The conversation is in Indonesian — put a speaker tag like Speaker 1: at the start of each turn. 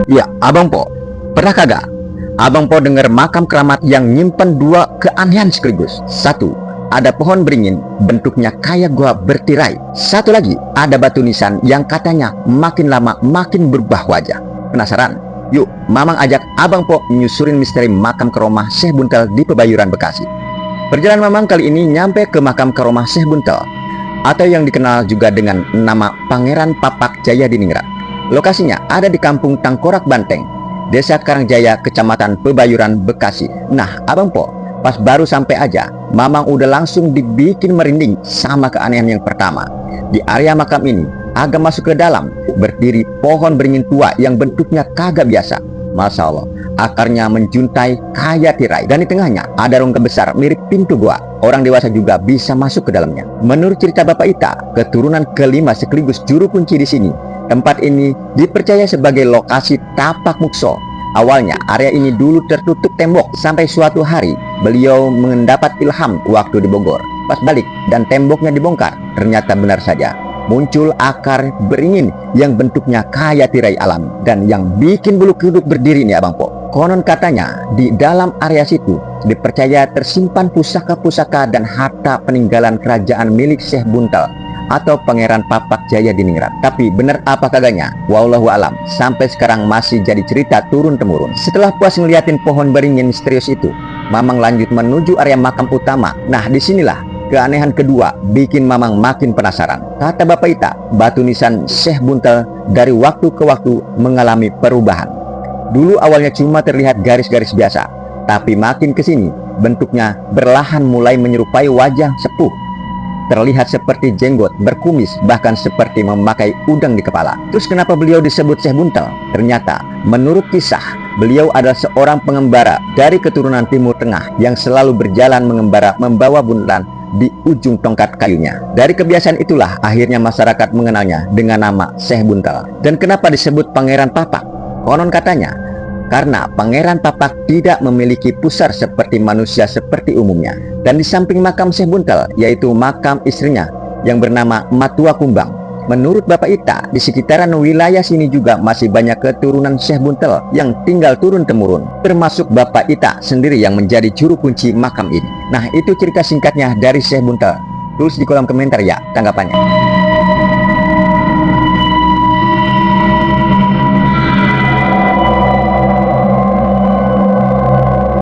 Speaker 1: Ya, Abang Po, pernah kagak Abang Po dengar makam keramat yang nyimpen dua keanehan sekaligus? Satu, ada pohon beringin bentuknya kayak gua bertirai. Satu lagi, ada batu nisan yang katanya makin lama makin berubah wajah. Penasaran? Yuk, Mamang ajak Abang Po nyusurin misteri makam Karomah Syekh Buntel di Pebayuran, Bekasi. Perjalanan Mamang kali ini nyampe ke makam Karomah Syekh Buntel, atau yang dikenal juga dengan nama Pangeran Papak Jaya Diningrat. Lokasinya ada di Kampung Tangkorak Banteng, Desa Karangjaya, Kecamatan Pebayuran, Bekasi. Nah, Abang Po, pas baru sampai aja, Mamang udah langsung dibikin merinding sama keanehan yang pertama. Di area makam ini, agak masuk ke dalam, berdiri pohon beringin tua yang bentuknya kagak biasa. Masya Allah, akarnya menjuntai kayak tirai, dan di tengahnya ada rongga besar mirip pintu gua. Orang dewasa juga bisa masuk ke dalamnya. Menurut cerita Bapak Ita, keturunan kelima sekaligus juru kunci di sini, tempat ini dipercaya sebagai lokasi tapak mukso. Awalnya area ini dulu tertutup tembok sampai suatu hari beliau mendapat ilham waktu di Bogor. Pas balik dan temboknya dibongkar, ternyata benar saja muncul akar beringin yang bentuknya kayak tirai alam, dan yang bikin bulu kuduk berdiri nih Abang Po. Konon katanya di dalam area situ dipercaya tersimpan pusaka-pusaka dan harta peninggalan kerajaan milik Syekh Buntel atau Pangeran Papak Jaya Diningrat. Tapi bener apa kagaknya, wallahu alam, sampai sekarang masih jadi cerita turun-temurun. Setelah puas ngeliatin pohon beringin misterius itu, Mamang lanjut menuju area makam utama. Nah, disinilah keanehan kedua bikin Mamang makin penasaran. Kata Bapak Ita, batu nisan Syekh Buntel dari waktu ke waktu mengalami perubahan. Dulu awalnya cuma terlihat garis-garis biasa, tapi makin kesini bentuknya berlahan mulai menyerupai wajah sepuh. Terlihat seperti jenggot, berkumis, bahkan seperti memakai udang di kepala. Terus kenapa beliau disebut Syekh Buntel? Ternyata menurut kisah, beliau adalah seorang pengembara dari keturunan Timur Tengah yang selalu berjalan mengembara membawa buntelan di ujung tongkat kayunya. Dari kebiasaan itulah akhirnya masyarakat mengenalnya dengan nama Syekh Buntel. Dan kenapa disebut Pangeran Papak? Konon katanya karena Pangeran Papak tidak memiliki pusar seperti manusia seperti umumnya. Dan di samping makam Syekh Buntel, yaitu makam istrinya yang bernama Matua Kumbang. Menurut Bapak Ita, di sekitaran wilayah sini juga masih banyak keturunan Syekh Buntel yang tinggal turun-temurun, termasuk Bapak Ita sendiri yang menjadi juru kunci makam ini. Nah, itu cerita singkatnya dari Syekh Buntel. Tulis di kolom komentar ya tanggapannya.